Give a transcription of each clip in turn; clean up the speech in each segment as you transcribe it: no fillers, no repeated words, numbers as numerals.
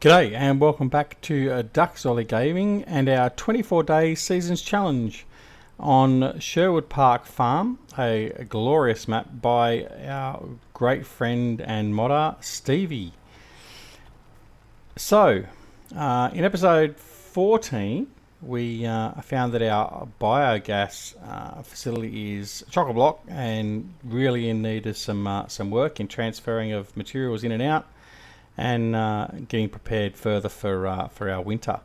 G'day and welcome back to Duckzorly Gaming and our 24-day seasons challenge on Sherwood Park Farm, a glorious map by our great friend and modder Stevie. So, in episode 14 we found that our biogas facility is chock-a-block and really in need of some work in transferring of materials in and out, and getting prepared further for our winter.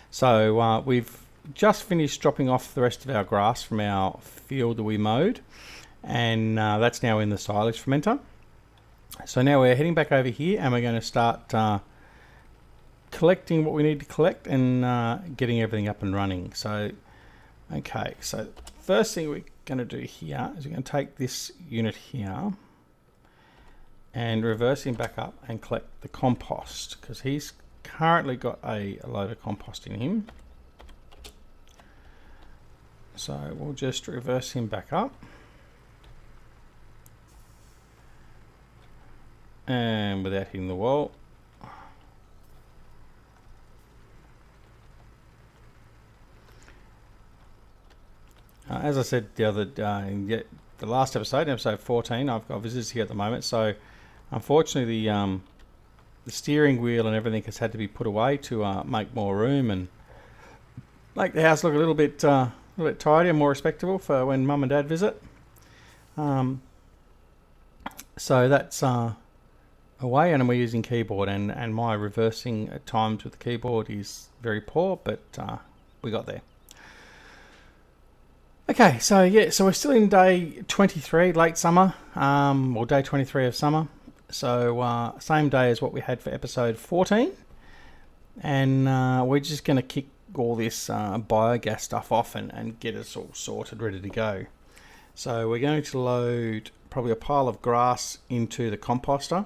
So we've just finished dropping off the rest of our grass from our field that we mowed, and that's now in the silage fermenter. So now we're heading back over here and we're going to start collecting what we need to collect and getting everything up and running. So okay, so first thing we're going to do here is we're going to take this unit here and reverse him back up and collect the compost, because he's currently got a load of compost in him. So we'll just reverse him back up and without hitting the wall. As I said the last episode, episode 14, I've got visitors here at the moment, so unfortunately the steering wheel and everything has had to be put away to make more room and make the house look a little bit tidier, more respectable for when mum and dad visit. So that's away, and we're using keyboard, and my reversing at times with the keyboard is very poor, but we got there. Okay, so yeah, so we're still in day 23, late summer, or day 23 of summer. So same day as what we had for episode 14, and we're just going to kick all this biogas stuff off and get us all sorted, ready to go. So we're going to load probably a pile of grass into the composter.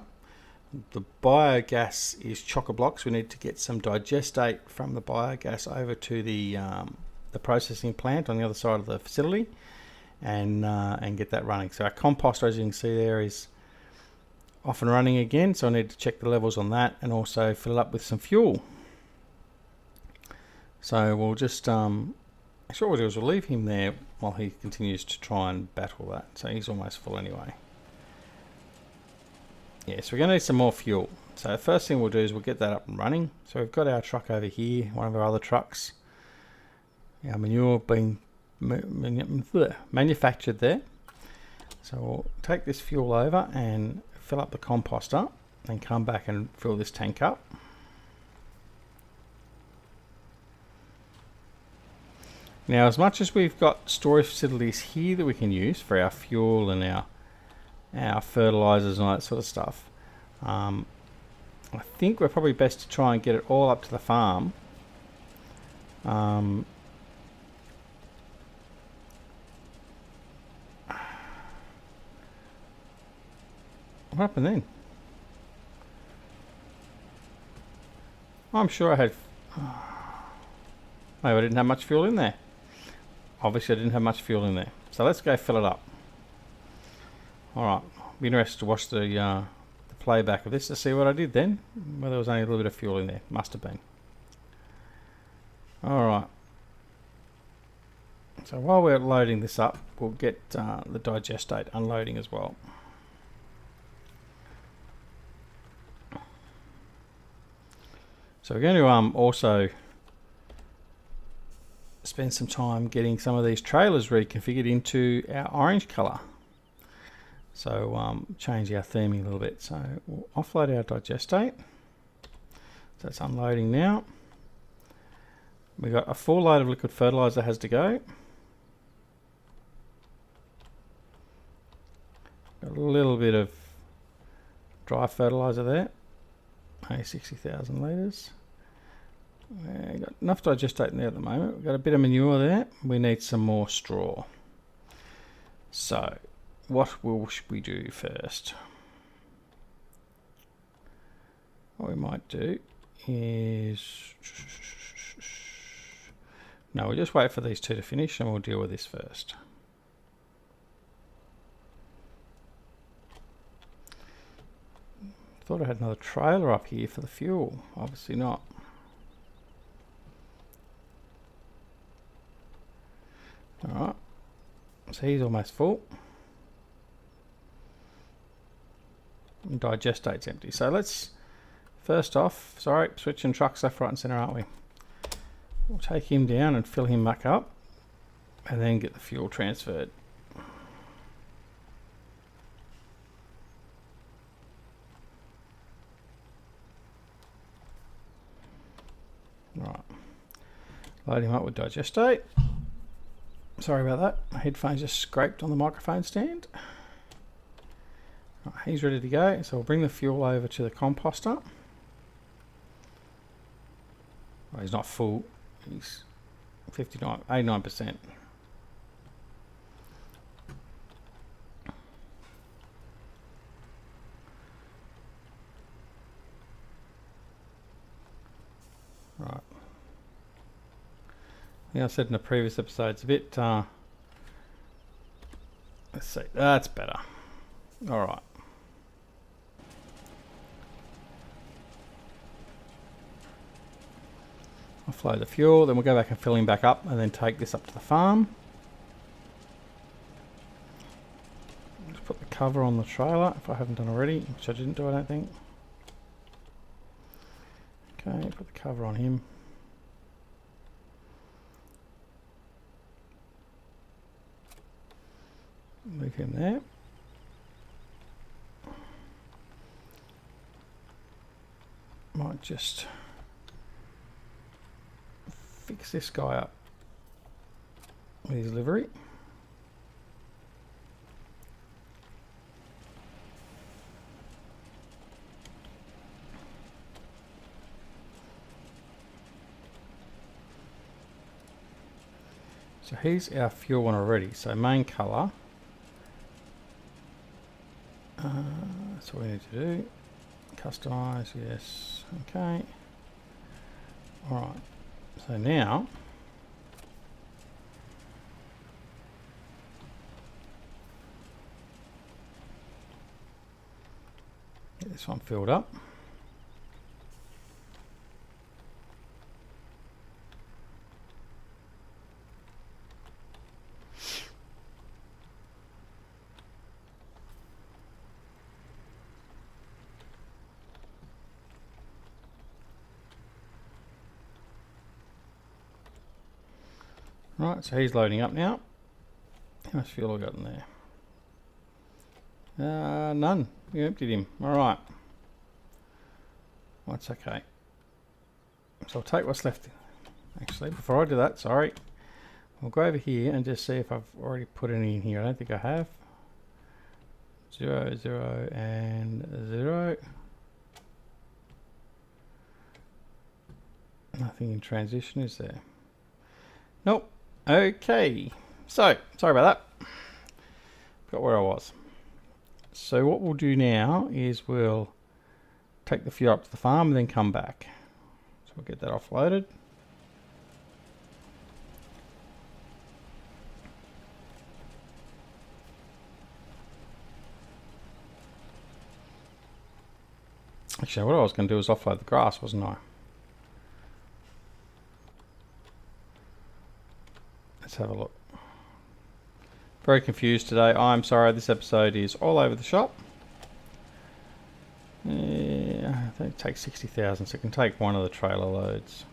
The biogas is chock-a-block, so we need to get some digestate from the biogas over to the processing plant on the other side of the facility, and get that running. So our composter, as you can see there, is off and running again, so I need to check the levels on that and also fill it up with some fuel. So we'll just actually what we'll do is we'll leave him there while he continues to try and battle that. So he's almost full anyway. Yeah, so we're going to need some more fuel. So the first thing we'll do is we'll get that up and running. So we've got our truck over here, one of our other trucks. Our manure being manufactured there. So we'll take this fuel over and fill up the composter and come back and fill this tank up. Now, as much as we've got storage facilities here that we can use for our fuel and our fertilizers and all that sort of stuff, I think we're probably best to try and get it all up to the farm. What happened then? I'm sure I had... Maybe I didn't have much fuel in there. Obviously I didn't have much fuel in there. So let's go fill it up. Alright, be interested to watch the playback of this to see what I did then. Whether there was only a little bit of fuel in there. Must have been. Alright. So while we're loading this up, we'll get the digestate unloading as well. So we're going to also spend some time getting some of these trailers reconfigured into our orange colour. So change our theming a little bit. So we'll offload our digestate. So it's unloading now. We've got a full load of liquid fertiliser has to go. Got a little bit of dry fertiliser there. Only 60,000 litres. We've got enough digestate in there at the moment. We've got a bit of manure there. We need some more straw. So, what will we do first? What we might do is... No, we'll just wait for these two to finish and we'll deal with this first. thought I had another trailer up here for the fuel. Obviously not. Alright, so he's almost full. And digestate's empty. So let's, first off, sorry, switching trucks left, right and centre, aren't we? We'll take him down and fill him back up and then get the fuel transferred. Right, load him up with digestate. Sorry about that, my headphones just scraped on the microphone stand. Right, he's ready to go, so we'll bring the fuel over to the composter. Well, he's not full, he's 89%. Right. I said in the previous episode, it's a bit, let's see, that's better. Alright. Offload the fuel, then we'll go back and fill him back up and then take this up to the farm. Just put the cover on the trailer if I haven't done already, which I didn't do, I don't think. Okay, put the cover on him. Leave him there. Might just fix this guy up with his livery. So here's our fuel one already. So main colour. That's what we need to do. Customize, yes. Okay. Alright. So now get this one filled up. Right, so he's loading up now. How much fuel have I got in there? None. We emptied him. Alright. That's okay. So I'll take what's left. Actually, before I do that, sorry. I'll go over here and just see if I've already put any in here. I don't think I have. 0, 0, and 0. Nothing in transition, is there? Nope. Okay, so sorry about that. Got where I was. So what we'll do now is we'll take the fuel up to the farm and then come back. So we'll get that offloaded. Actually, what I was going to do was offload the grass, wasn't I? Let's have a look. Very confused today. I'm sorry, this episode is all over the shop. Yeah, I think it takes 60,000, so it can take one of the trailer loads.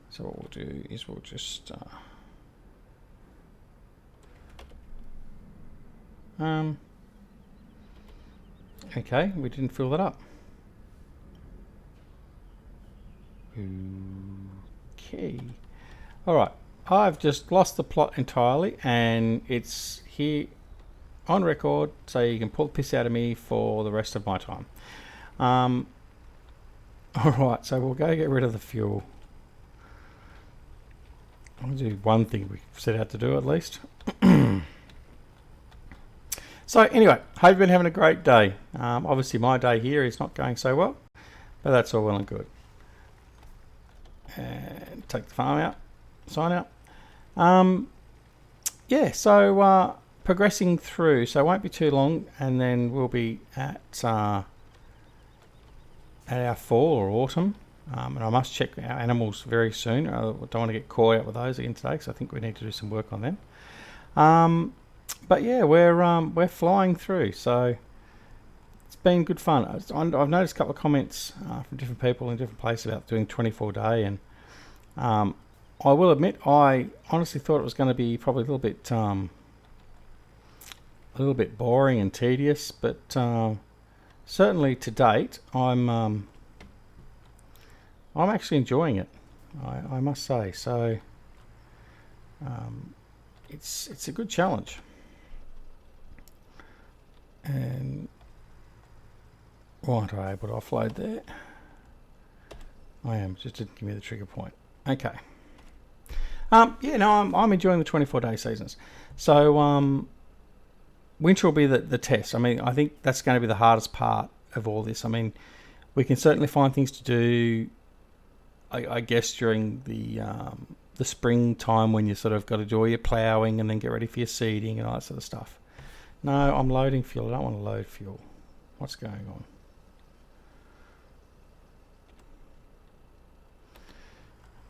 So what we'll do is we'll just okay, we didn't fill that up. Okay. Alright, I've just lost the plot entirely and it's here on record so you can pull the piss out of me for the rest of my time. Alright, so we'll go get rid of the fuel. I'll do one thing we set out to do at least. So anyway, hope you've been having a great day. Obviously my day here is not going so well, but that's all well and good. And take the farm out. Sign out. Yeah, so progressing through, so it won't be too long, and then we'll be at our fall or autumn. And I must check our animals very soon. I don't want to get caught out with those again today, because I think we need to do some work on them. But yeah, we're flying through, so it's been good fun. I've noticed a couple of comments from different people in different places about doing 24-day, and I will admit I honestly thought it was going to be probably a little bit boring and tedious, but certainly to date I'm actually enjoying it, I must say. So it's a good challenge, and weren't I able to offload there? I am, just didn't give me the trigger point. Okay. Yeah, no, I'm enjoying the 24-day seasons. So winter will be the test. I mean, I think that's going to be the hardest part of all this. I mean, we can certainly find things to do, I guess, during the spring time, when you sort of got to do all your ploughing and then get ready for your seeding and all that sort of stuff. No, I'm loading fuel. I don't want to load fuel. What's going on?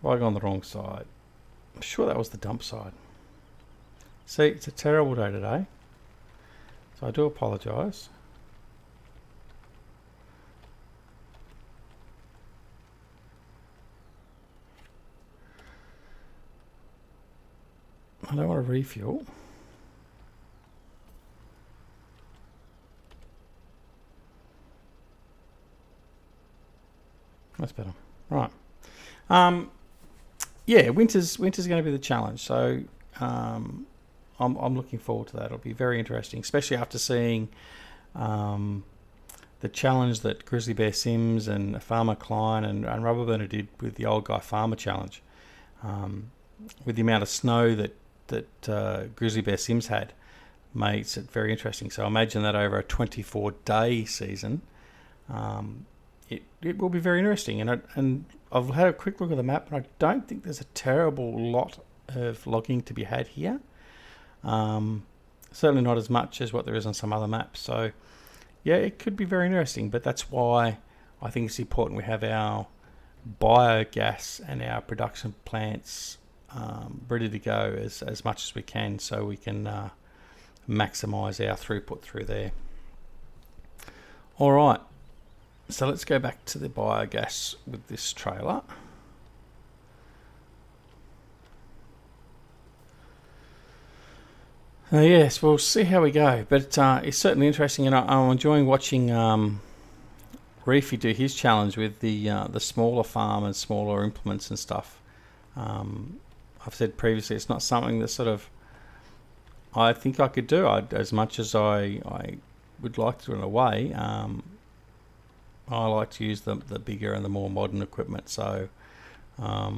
Have I gone the wrong side? I'm sure that was the dump side. See, it's a terrible day today, so I do apologise. I don't want to refuel. That's better. Right. Yeah, winter's going to be the challenge. So I'm looking forward to that. It'll be very interesting, especially after seeing the challenge that Grizzly Bear Sims and Farmer Klein and Rubber Burner did with the Old Guy Farmer Challenge. With the amount of snow that Grizzly Bear Sims had, makes it very interesting. So imagine that over a 24-day season. It will be very interesting, and I've had a quick look at the map, and I don't think there's a terrible lot of logging to be had here. Certainly not as much as what there is on some other maps. So yeah, it could be very interesting, but that's why I think it's important we have our biogas and our production plants ready to go as much as we can, so we can maximise our throughput through there. All right. So let's go back to the biogas with this trailer. Yes, we'll see how we go. But it's certainly interesting, and I'm enjoying watching Reefy do his challenge with the smaller farm and smaller implements and stuff. I've said previously, it's not something that sort of I think I could do. As much as I would like to, in a way. I like to use the bigger and the more modern equipment. So I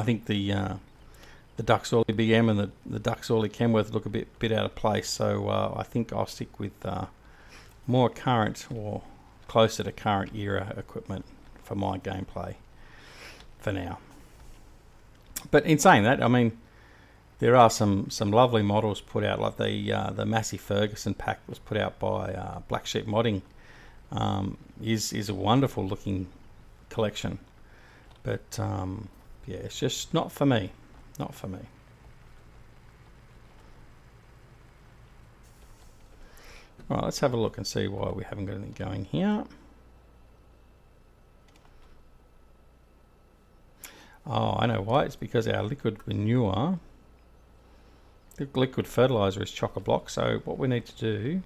think the Duckzorly Big M and the Duckzorly Kenworth look a bit out of place. So I think I'll stick with more current or closer to current era equipment for my gameplay for now. But in saying that, I mean, there are some lovely models put out, like the Massey Ferguson pack was put out by Black Sheep Modding. Is a wonderful looking collection, but yeah, it's just not for me. All right, let's have a look and see why we haven't got anything going here. Oh, I know why. It's because our liquid manure, the liquid fertilizer, is chock-a-block. So what we need to do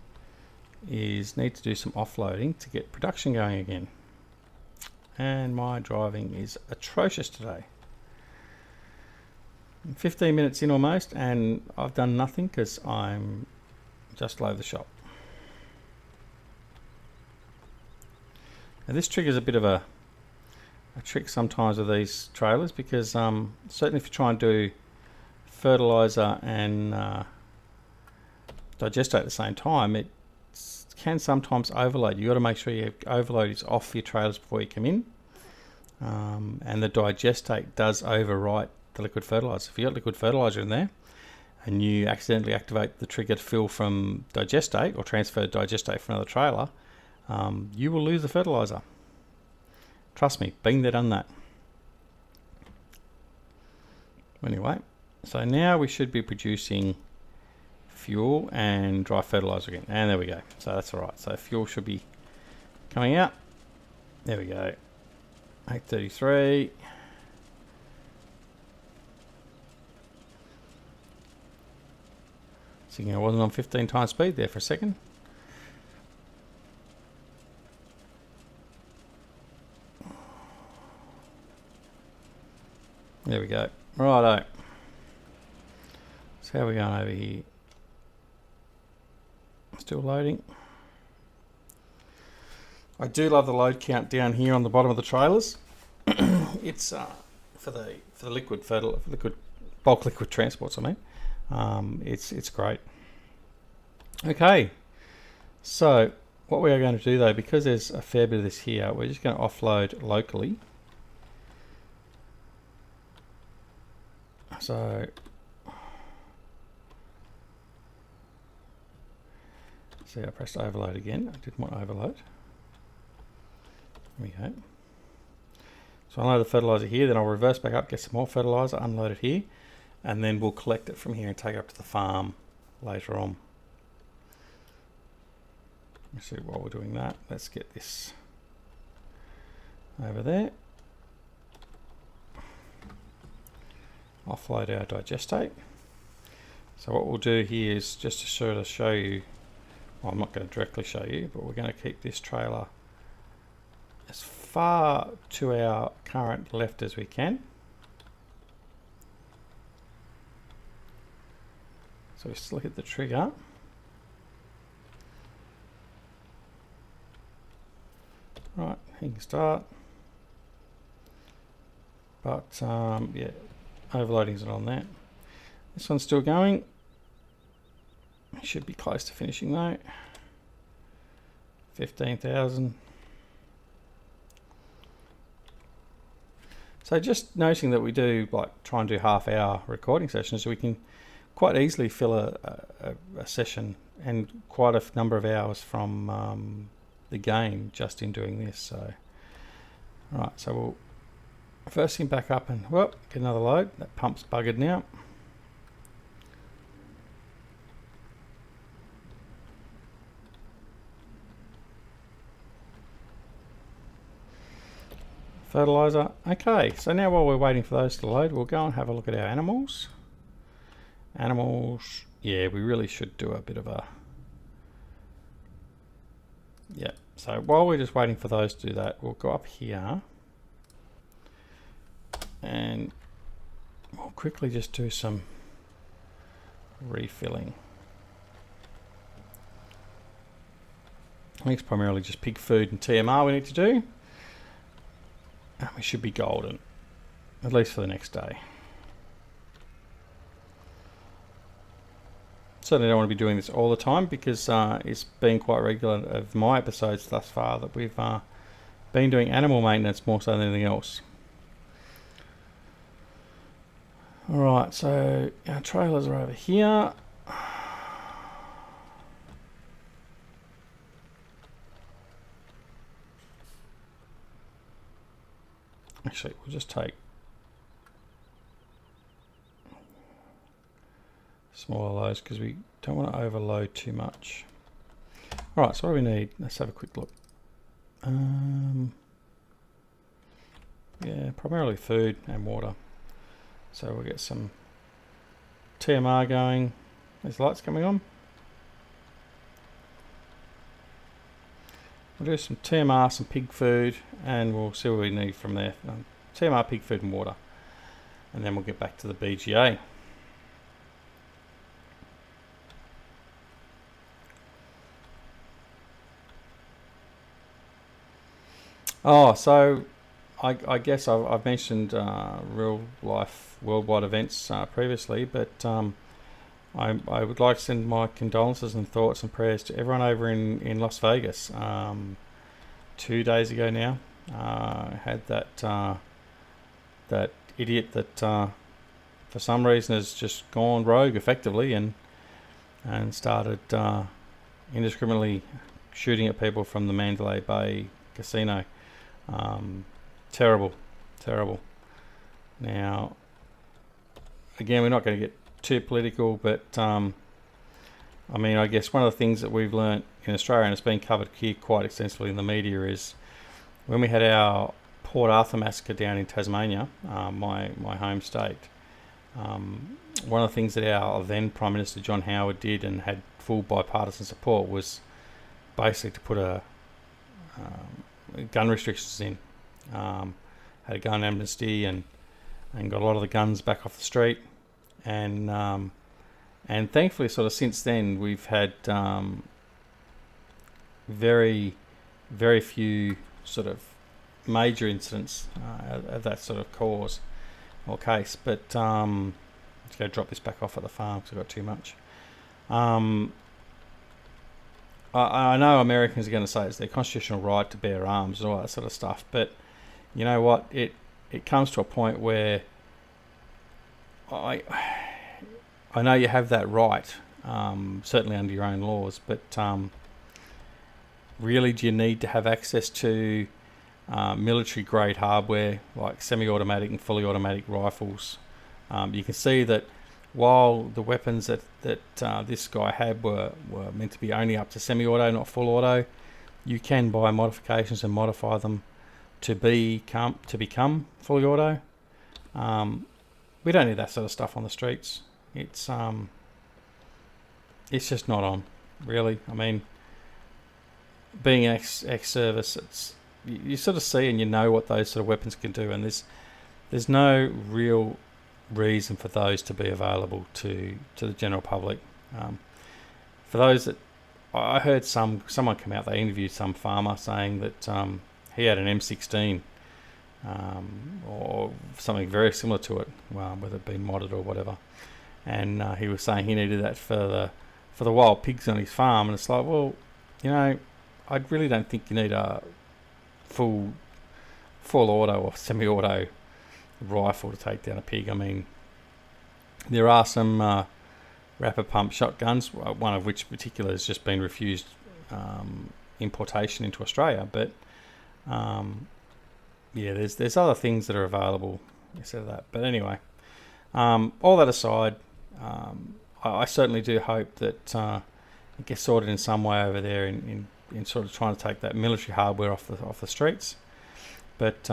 is some offloading to get production going again. And my driving is atrocious today. 15 minutes in almost, and I've done nothing because I'm just low the shop. Now this triggers a bit of a trick sometimes with these trailers, because certainly if you try and do fertilizer and digestate at the same time, it can sometimes overload. You've got to make sure your overload is off your trailers before you come in, and the digestate does overwrite the liquid fertilizer. If you've got liquid fertilizer in there, and you accidentally activate the trigger to fill from digestate or transfer digestate from another trailer, you will lose the fertilizer. Trust me, been there, done that. Anyway, so now we should be producing fuel and dry fertilizer again, and there we go. So that's all right. So fuel should be coming out. There we go. 833. Thinking I wasn't on 15 times speed there for a second. There we go. Righto. So how are we going over here? Still loading. I do love the load count down here on the bottom of the trailers. It's for the liquid bulk liquid transports. I mean, it's great. Okay, so what we are going to do though, because there's a fair bit of this here, we're just going to offload locally. So see, I pressed overload again. I didn't want overload. There we go. So I'll unload the fertilizer here, then I'll reverse back up, get some more fertilizer, unload it here, and then we'll collect it from here and take it up to the farm later on. Let's see, while we're doing that, let's get this over there. Offload our digestate. So what we'll do here is just to show you, well, I'm not going to directly show you, but we're going to keep this trailer as far to our current left as we can. So we still hit the trigger. Right, you can start. But yeah, overloading's not on that. This one's still going. Should be close to finishing though. 15,000. So just noting that we do try and do half-hour recording sessions, so we can quite easily fill a session and quite a number of hours from the game just in doing this. So, right, so we'll first thing back up and get another load. That pump's buggered now. Fertilizer. Okay, so now while we're waiting for those to load, we'll go and have a look at our animals. Animals, yeah, we really should do a bit of a... Yeah, so while we're just waiting for those to do that, we'll go up here and we'll quickly just do some refilling. I think it's primarily just pig food and TMR we need to do. And we should be golden, at least for the next day. Certainly don't want to be doing this all the time because it's been quite regular of my episodes thus far that we've been doing animal maintenance more so than anything else. Alright, so our trailers are over here. Actually, we'll just take smaller loads because we don't want to overload too much. Alright, so what do we need? Let's have a quick look. Yeah, primarily food and water. So we'll get some TMR going. There's lights coming on. We'll do some TMR, some pig food, and we'll see what we need from there. TMR, pig food and water. And then we'll get back to the BGA. Oh, so I guess I've mentioned real life worldwide events previously, but I would like to send my condolences and thoughts and prayers to everyone over in Las Vegas. 2 days ago now, had that idiot that for some reason has just gone rogue effectively and started indiscriminately shooting at people from the Mandalay Bay casino. Terrible. Now, again, we're not going to get too political, but I mean, I guess one of the things that we've learnt in Australia, and it's been covered here quite extensively in the media, is when we had our Port Arthur massacre down in Tasmania, my home state. One of the things that our then Prime Minister John Howard did, and had full bipartisan support, was basically to put gun restrictions in. Had a gun amnesty and got a lot of the guns back off the street, and thankfully, sort of since then, we've had very few sort of major incidents of that sort of cause or case. But I'm just going to drop this back off at the farm because I've got too much. I know Americans are going to say it's their constitutional right to bear arms and all that sort of stuff, but you know what? It comes to a point where I know you have that right, certainly under your own laws, but really, do you need to have access to military-grade hardware like semi-automatic and fully automatic rifles? You can see that while the weapons that this guy had were meant to be only up to semi-auto, not full auto, you can buy modifications and modify them to become fully auto. We don't need that sort of stuff on the streets. It's just not on, really. I mean, being ex-service, it's you sort of see and you know what those sort of weapons can do, and there's no real reason for those to be available to the general public. For those that I heard someone come out, they interviewed some farmer saying that he had an M16 or something very similar to it, whether it be modded or whatever, and he was saying he needed that for the wild pigs on his farm. And it's like, well, you know, I really don't think you need a full auto or semi-auto rifle to take down a pig. I mean, there are some rapid pump shotguns, one of which particular has just been refused importation into Australia, but yeah, there's other things that are available instead of that. But anyway, all that aside, I certainly do hope that it gets sorted in some way over there in sort of trying to take that military hardware off the streets. But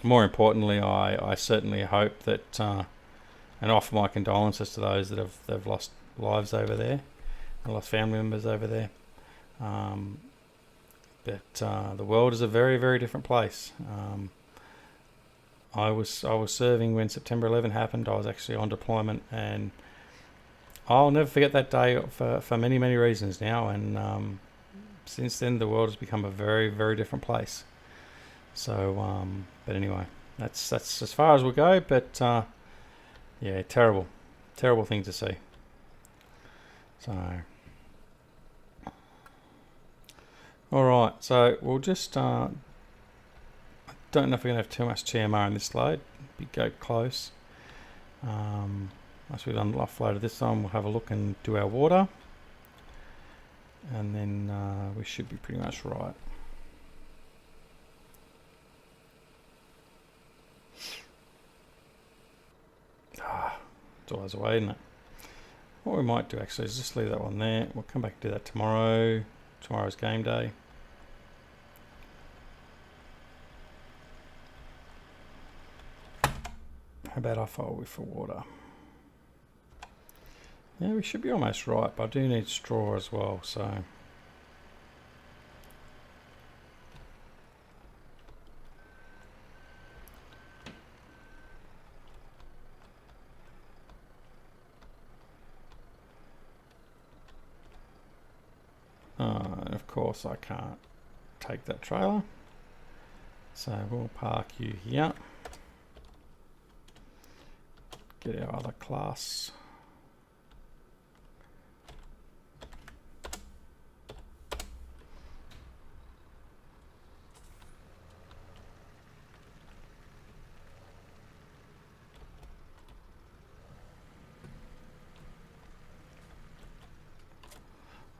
more importantly, I certainly hope that and offer my condolences to those that have lost lives over there and lost family members over there. But the world is a very, very different place. I was serving when September 11 happened. I was actually on deployment, and I'll never forget that day for many, many reasons now. And since then, the world has become a very, very different place. So, but anyway, that's as far as we'll go. But yeah, terrible thing to see. So, all right. So we'll just. I don't know if we're gonna have too much TMR in this load. Big goat close. Once we've done offloaded this time, we'll have a look and do our water, and then we should be pretty much right. It's always away, isn't it? What we might do actually is just leave that one there. We'll come back and do that tomorrow. Tomorrow's game day. How about I fold with for water? Yeah, we should be almost right, but I do need straw as well, so. And of course I can't take that trailer, so we'll park you here. Get our other class.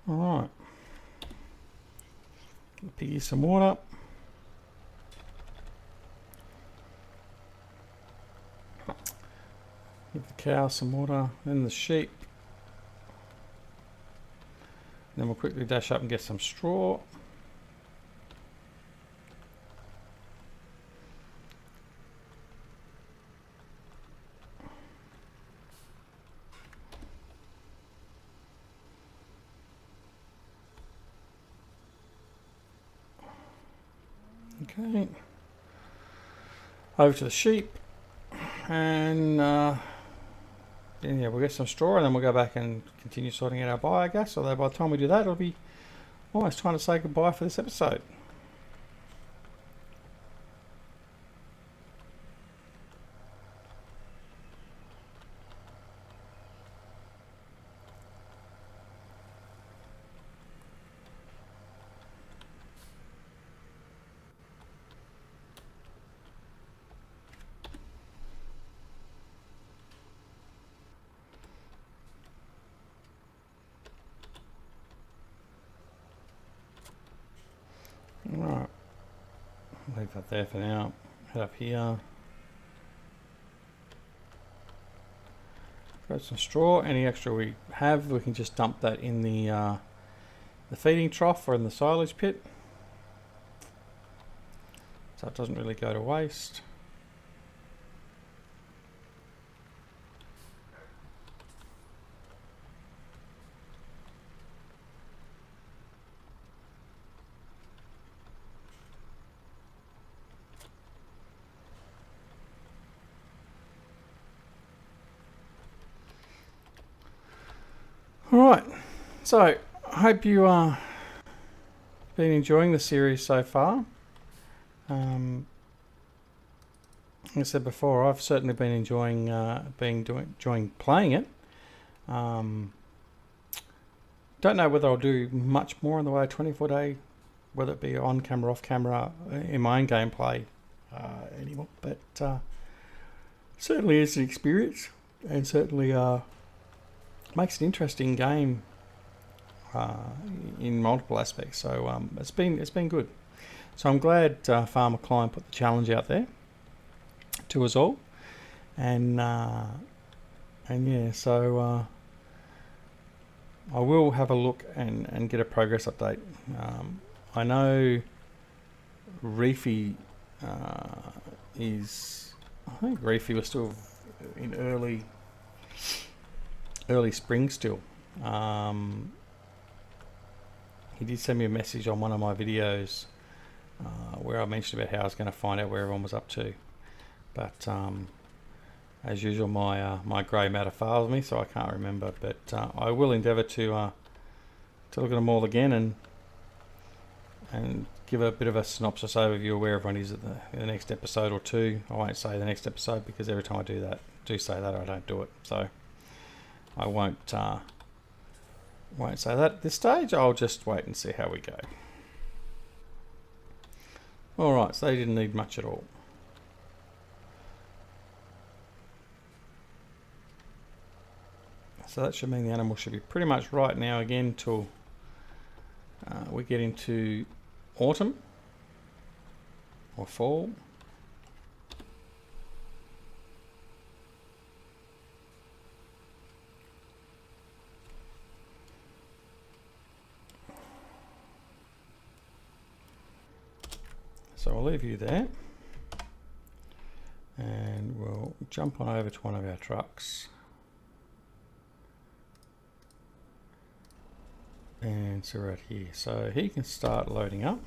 Alright. Give the piggies some water. Give the cow some water, then the sheep. Then we'll quickly dash up and get some straw. Okay, over to the sheep, and then yeah, we'll get some straw, and then we'll go back and continue sorting out our biogas. Although by the time we do that, it'll be almost time to say goodbye for this episode. Right, leave that there for now. Head up here. Grab some straw. Any extra we have, we can just dump that in the feeding trough or in the silage pit, so it doesn't really go to waste. Alright, so I hope you are been enjoying the series so far. Like I said before, I've certainly been enjoying playing it. Don't know whether I'll do much more in the way of 24-day, whether it be on camera, off camera, in my own gameplay anymore. But certainly is an experience, and certainly makes an interesting game in multiple aspects. So it's been good. So I'm glad Farmer Klein put the challenge out there to us all, and yeah, so I will have a look and get a progress update. I know Reefy is, I think Reefy was still in early spring still. He did send me a message on one of my videos where I mentioned about how I was going to find out where everyone was up to, but as usual my grey matter fails me, so I can't remember, but I will endeavour to look at them all again and give a bit of a synopsis overview of where everyone is at the next episode or two. I won't say the next episode, because every time I do say that, I don't do it, so I won't say that at this stage. I'll just wait and see how we go. Alright, so they didn't need much at all. So that should mean the animal should be pretty much right now again till we get into autumn or fall. So I'll leave you there, and we'll jump on over to one of our trucks and so right here. So he can start loading up.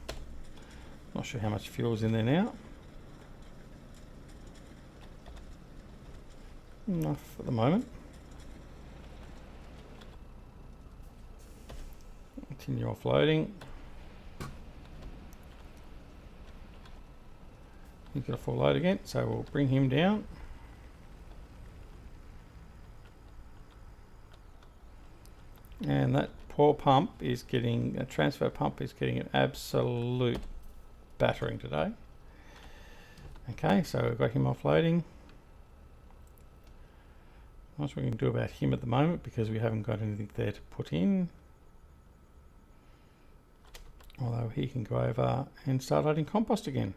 Not sure how much fuel's in there now. Enough at the moment. Continue offloading. He's got a full load again, so we'll bring him down. And that poor pump is getting, a transfer pump is getting an absolute battering today. Okay, so we've got him offloading. Not sure what we can do about him at the moment, because we haven't got anything there to put in. Although he can go over and start loading compost again.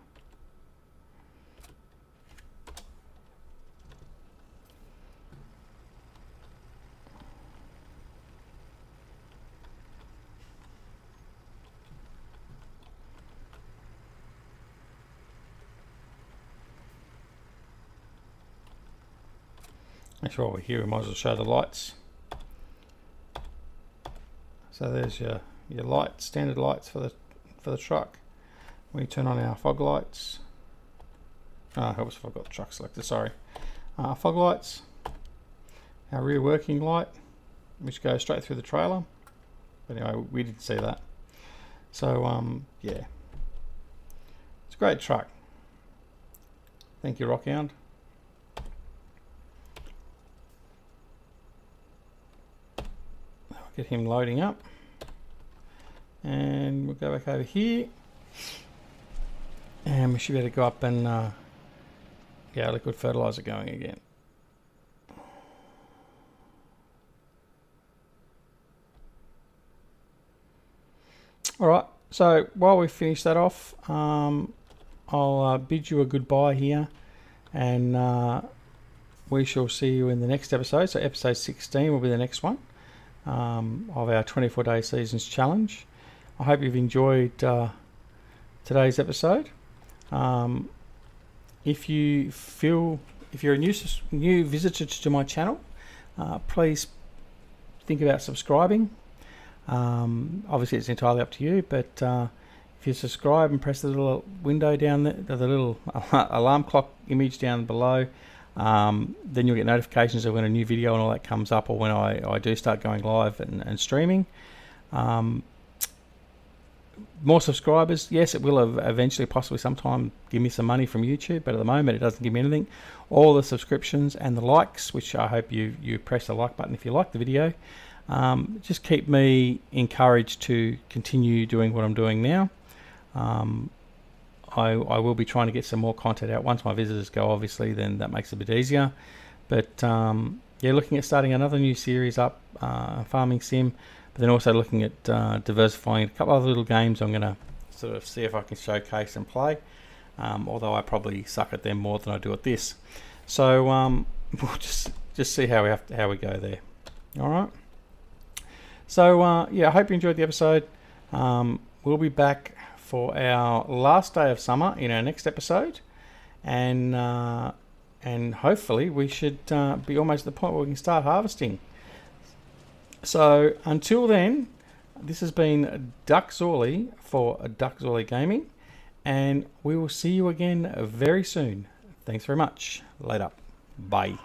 That's why we're here, we might as well show the lights. So there's your lights, standard lights for the truck. We turn on our fog lights. Help us if I've got the truck selected, sorry. Fog lights, our rear working light, which goes straight through the trailer. But anyway, we didn't see that. So yeah, it's a great truck. Thank you, Rockhound. Get him loading up, and we'll go back over here, and we should be able to go up and get our liquid fertilizer going again. Alright, so while we finish that off, I'll bid you a goodbye here, and we shall see you in the next episode. So episode 16 will be the next one of our 24-day seasons challenge. I hope you've enjoyed today's episode. If you're a new visitor to my channel, please think about subscribing. Obviously it's entirely up to you, but if you subscribe and press the little window down there, the little alarm clock image down below, then you'll get notifications of when a new video and all that comes up, or when I do start going live and streaming. More subscribers, yes, it will eventually, possibly sometime, give me some money from YouTube, but at the moment it doesn't give me anything. All the subscriptions and the likes, which I hope you press the like button if you like the video, just keep me encouraged to continue doing what I'm doing now. I will be trying to get some more content out once my visitors go, obviously, then that makes it a bit easier. But yeah, looking at starting another new series up, farming sim, but then also looking at diversifying a couple of little games I'm going to sort of see if I can showcase and play, although I probably suck at them more than I do at this. So we'll just see how we go there. All right. So yeah, I hope you enjoyed the episode. We'll be back for our last day of summer in our next episode, and hopefully we should be almost at the point where we can start harvesting. So until then, this has been Duckzorly for Duckzorly Gaming, and we will see you again very soon. Thanks very much. Later. Bye.